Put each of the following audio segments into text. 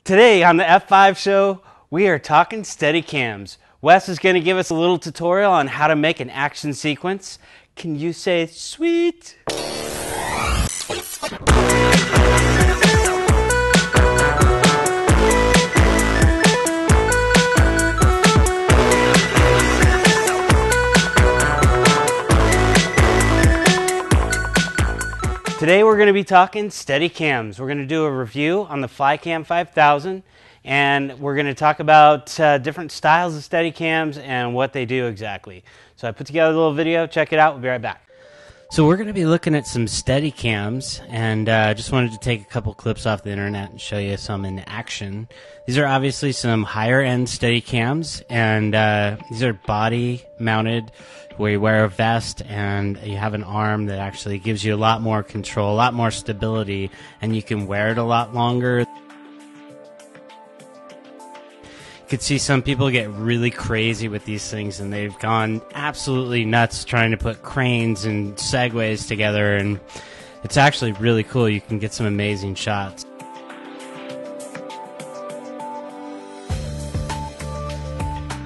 Today on the F5 show, we are talking Steadycams. Wes is going to give us a little tutorial on how to make an action sequence. Can you say sweet? Today we're going to be talking Steadycams. We're going to do a review on the Flycam 5000, and we're going to talk about different styles of Steadycams and what they do exactly. So I put together a little video. Check it out. We'll be right back. So we're going to be looking at some Steadycams, and just wanted to take a couple clips off the internet and show you some in action. These are obviously some higher-end Steadycams, and these are body-mounted, where you wear a vest and you have an arm that actually gives you a lot more control, a lot more stability, and you can wear it a lot longer. You could see some people get really crazy with these things, and they've gone absolutely nuts trying to put cranes and segways together, and it's actually really cool. You can get some amazing shots.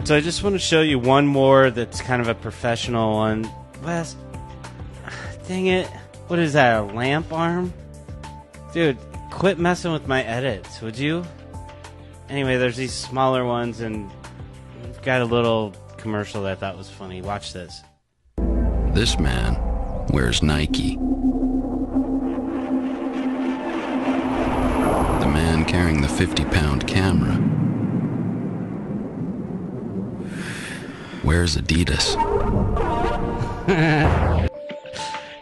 So I just want to show you one more that's kind of a professional one. Wes, dang it. What is that, a lamp arm? Dude, quit messing with my edits, would you? Anyway, there's these smaller ones, and we've got a little commercial that I thought was funny. Watch this. This man wears Nike. The man carrying the 50-pound camera wears Adidas.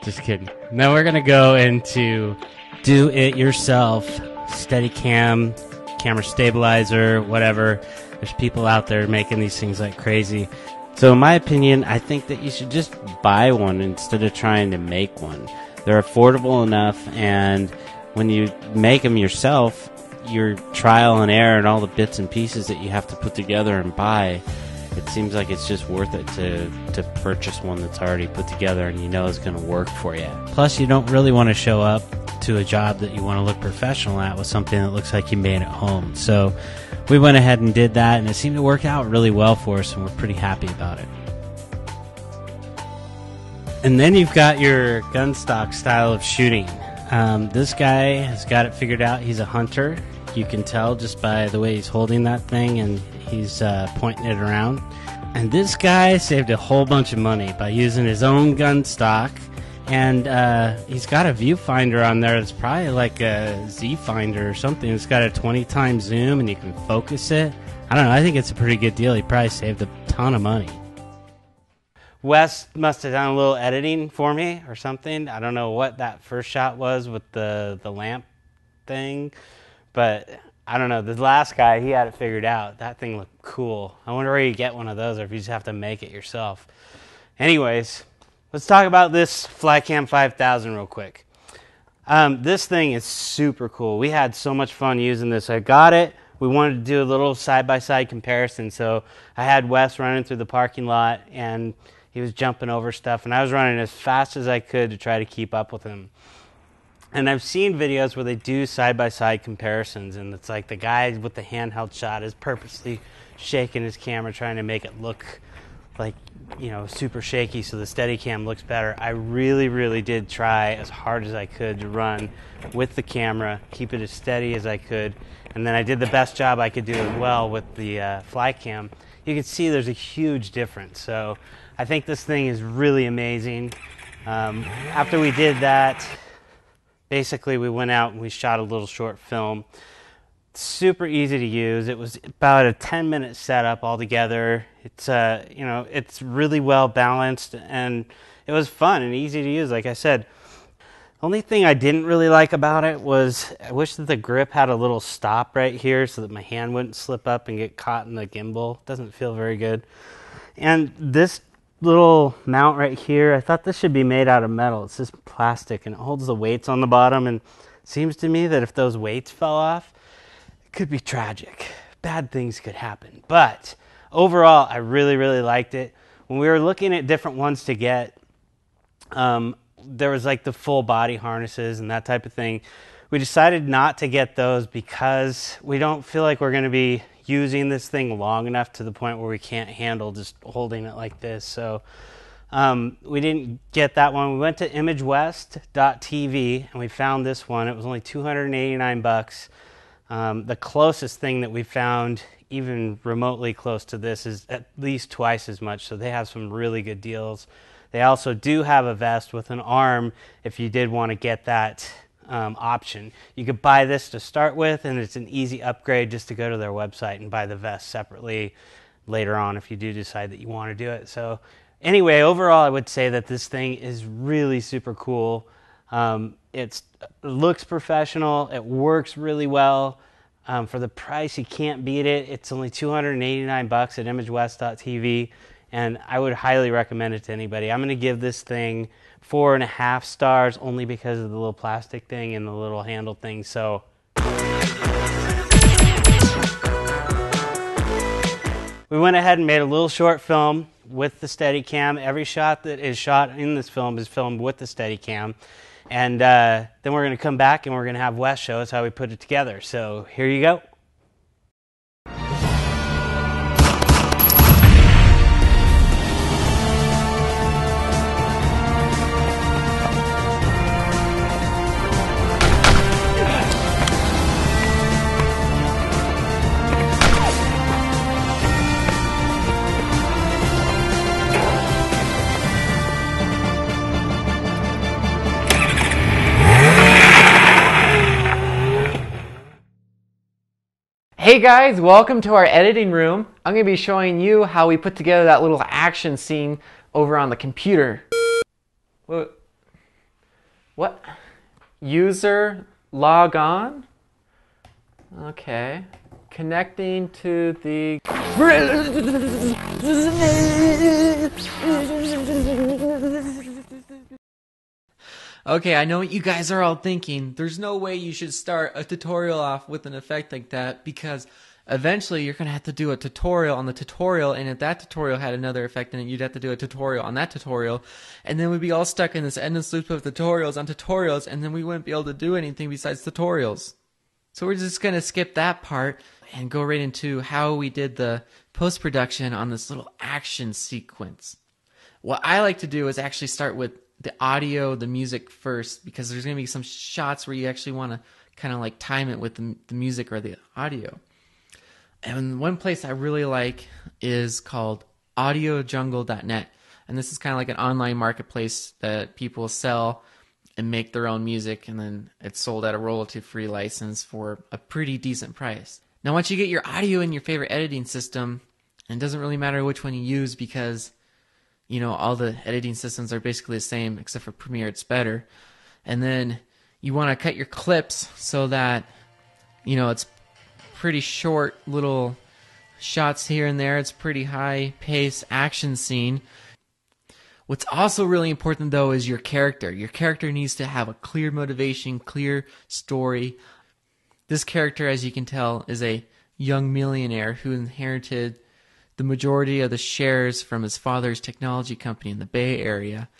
Just kidding. Now we're gonna go into do-it-yourself Steadicam, camera stabilizer, whatever. There's people out there making these things like crazy. So in my opinion, I think that you should just buy one instead of trying to make one. They're affordable enough, and when you make them yourself, your trial and error and all the bits and pieces that you have to put together and buy, it seems like it's just worth it to purchase one that's already put together and you know is going to work for you. Plus, you don't really want to show up to a job that you want to look professional at with something that looks like you made at home. So we went ahead and did that, and it seemed to work out really well for us, and we're pretty happy about it. And then you've got your gun stock style of shooting. This guy has got it figured out. He's a hunter. You can tell just by the way he's holding that thing, and he's pointing it around. And this guy saved a whole bunch of money by using his own gun stock, and he's got a viewfinder on there that's probably like a Z finder or something. It's got a 20 times zoom, and you can focus it. I don't know, I think it's a pretty good deal. He probably saved a ton of money. Wes must have done a little editing for me or something. I don't know what that first shot was with the lamp thing, but I don't know. The last guy, he had it figured out. That thing looked cool. I wonder where you get one of those, or if you just have to make it yourself. Anyways, let's talk about this Flycam 5000 real quick. This thing is super cool. We had so much fun using this. I got it. We wanted to do a little side-by-side comparison, so I had Wes running through the parking lot, and he was jumping over stuff, and I was running as fast as I could to try to keep up with him. And I've seen videos where they do side-by-side comparisons, and it's like the guy with the handheld shot is purposely shaking his camera, trying to make it look like, you know, super shaky so the Steadicam looks better. I really, really did try as hard as I could to run with the camera, keep it as steady as I could, and then I did the best job I could do as well with the Flycam. You can see there's a huge difference, so I think this thing is really amazing. After we did that, basically, we went out and we shot a little short film. Super easy to use. It was about a 10-minute setup altogether. It's you know, it's really well balanced, and it was fun and easy to use. Like I said, the only thing I didn't really like about it was I wish that the grip had a little stop right here so that my hand wouldn't slip up and get caught in the gimbal. It doesn't feel very good. And this little mount right here, I thought this should be made out of metal. It's just plastic, and it holds the weights on the bottom, and it seems to me that if those weights fell off, it could be tragic. Bad things could happen. But overall, I really, really liked it. When we were looking at different ones to get, there was like the full body harnesses and that type of thing. We decided not to get those because we don't feel like we're going to be using this thing long enough to the point where we can't handle just holding it like this. So we didn't get that one. We went to ImageWest.tv and we found this one. It was only $289. The closest thing that we found, even remotely close to this, is at least twice as much. So they have some really good deals. They also do have a vest with an arm if you did want to get that option. You could buy this to start with, and it's an easy upgrade just to go to their website and buy the vest separately later on if you do decide that you want to do it. So anyway, overall, I would say that this thing is really super cool. It looks professional. It works really well. For the price, you can't beat it. It's only $289 at ImageWest.tv, and I would highly recommend it to anybody. I'm going to give this thing 4.5 stars only because of the little plastic thing and the little handle thing. So we went ahead and made a little short film with the Steadicam. Every shot that is shot in this film is filmed with the Steadicam. And then we're going to come back and we're going to have Wes show us how we put it together. So here you go. Hey guys, welcome to our editing room. I'm going to be showing you how we put together that little action scene over on the computer. What? User log on? Okay. Connecting to the... Okay, I know what you guys are all thinking. There's no way you should start a tutorial off with an effect like that, because eventually you're going to have to do a tutorial on the tutorial, and if that tutorial had another effect in it, you'd have to do a tutorial on that tutorial, and then we'd be all stuck in this endless loop of tutorials on tutorials, and then we wouldn't be able to do anything besides tutorials. So we're just going to skip that part and go right into how we did the post-production on this little action sequence. What I like to do is actually start with the audio, the music first, because there's going to be some shots where you actually want to kind of like time it with the music or the audio. And one place I really like is called audiojungle.net. And this is kind of like an online marketplace that people sell and make their own music, and then it's sold at a royalty-free license for a pretty decent price. Now, once you get your audio in your favorite editing system, and it doesn't really matter which one you use, because you know, all the editing systems are basically the same, except for Premiere, it's better. And then you want to cut your clips so that, you know, it's pretty short little shots here and there. It's pretty high pace action scene. What's also really important, though, is your character. Your character needs to have a clear motivation, clear story. This character, as you can tell, is a young millionaire who inherited the majority of the shares from his father's technology company in the Bay Area.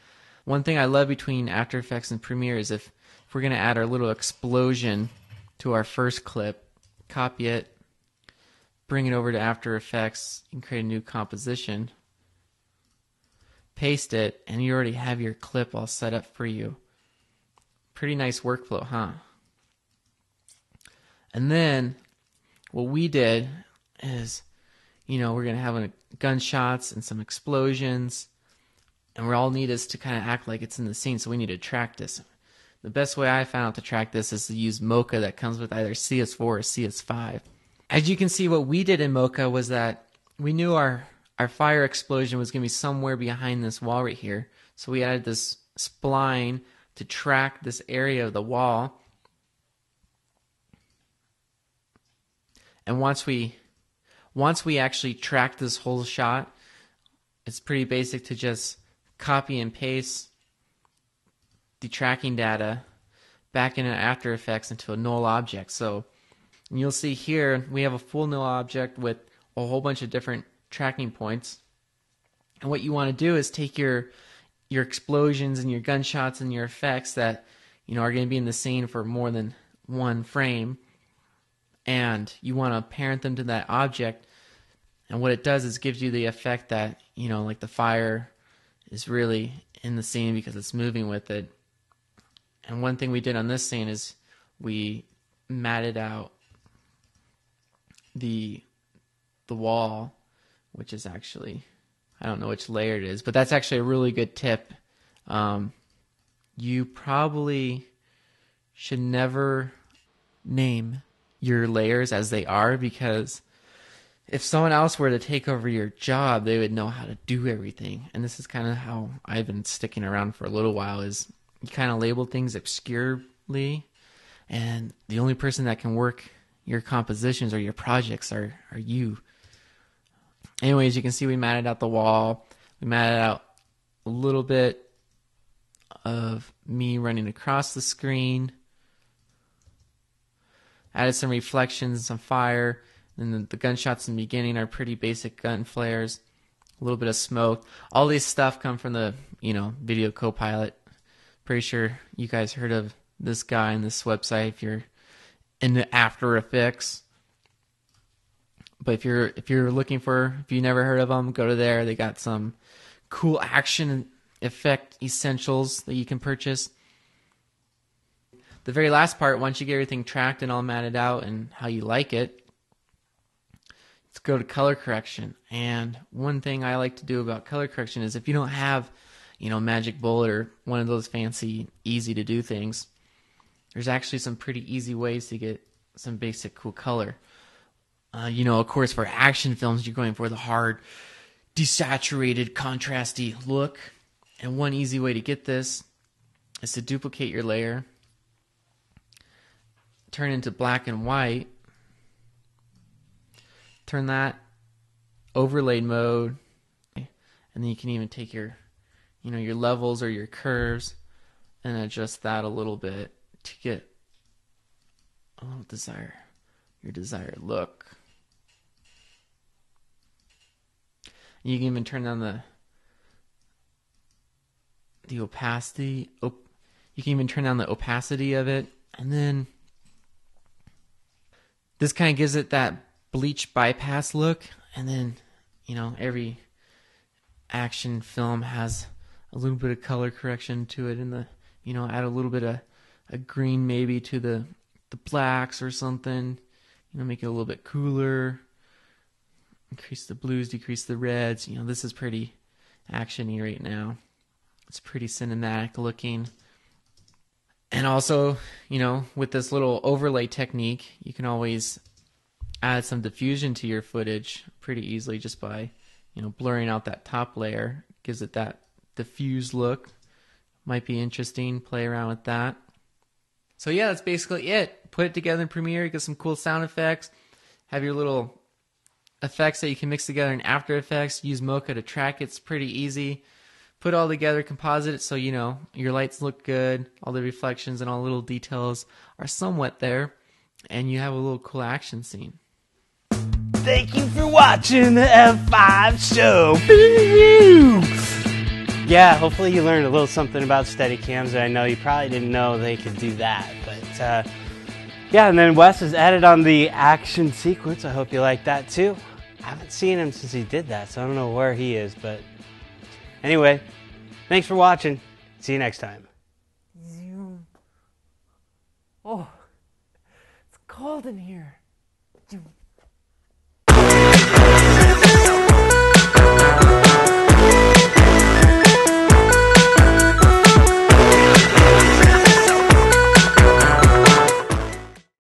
One thing I love between After Effects and Premiere is if we're going to add our little explosion to our first clip, copy it, bring it over to After Effects, and create a new composition, paste it, and you already have your clip all set up for you. Pretty nice workflow, huh? And then what we did is, you know, we're going to have gunshots and some explosions, and we all need is to kind of act like it's in the scene, so we need to track this. The best way I found out to track this is to use Mocha that comes with either CS4 or CS5. As you can see, what we did in Mocha was that we knew our fire explosion was going to be somewhere behind this wall right here, so we added this spline to track this area of the wall. And once we actually track this whole shot, it's pretty basic to just copy and paste the tracking data back into After Effects into a null object. So you'll see here we have a full null object with a whole bunch of different tracking points. And what you want to do is take your explosions and your gunshots and your effects that, you know, are going to be in the scene for more than one frame, and you want to parent them to that object. And what it does is gives you the effect that, you know, like the fire is really in the scene because it's moving with it. And one thing we did on this scene is we matted out the wall, which is actually, I don't know which layer it is, but that's actually a really good tip. You probably should never name your layers as they are, because if someone else were to take over your job, they would know how to do everything. And this is kind of how I've been sticking around for a little while, is you kind of label things obscurely, and the only person that can work your compositions or your projects are you. Anyways, you can see we matted out the wall. We matted out a little bit of me running across the screen. Added some reflections, some fire. And the gunshots in the beginning are pretty basic gun flares. A little bit of smoke. All these stuff come from the, Video Copilot. Pretty sure you guys heard of this guy and this website if you're into After Effects. But if you're looking for, if you never heard of them, go to there. They got some cool action effect essentials that you can purchase. The very last part, once you get everything tracked and all matted out and how you like it, let's go to color correction. And one thing I like to do about color correction is if you don't have, Magic Bullet or one of those fancy, easy to do things, there's actually some pretty easy ways to get some basic cool color. Of course, for action films, you're going for the hard, desaturated, contrasty look. And one easy way to get this is to duplicate your layer, turn into black and white, turn that overlaid mode, and then you can even take your levels or your curves and adjust that a little bit to get your desired look. You can even turn down the opacity. You can even turn down the opacity of it, and then this kind of gives it that bleach bypass look. And then, every action film has a little bit of color correction to it, and add a little bit of a green maybe to the blacks or something. Make it a little bit cooler. Increase the blues, decrease the reds. This is pretty action-y right now. It's pretty cinematic looking. And also, with this little overlay technique, you can always add some diffusion to your footage pretty easily just by, blurring out that top layer. Gives it that diffused look. Might be interesting. Play around with that. So yeah, that's basically it. Put it together in Premiere, get some cool sound effects, have your little effects that you can mix together in After Effects. Use Mocha to track it. It's pretty easy. Put it all together, composite it so your lights look good, all the reflections and all the little details are somewhat there, and you have a little cool action scene. Thank you for watching the F5 show. Yeah, hopefully you learned a little something about Steadycams. I know you probably didn't know they could do that, but yeah, and then Wes has added on the action sequence. I hope you like that too. I haven't seen him since he did that, so I don't know where he is, but anyway, thanks for watching. See you next time. Oh, it's cold in here.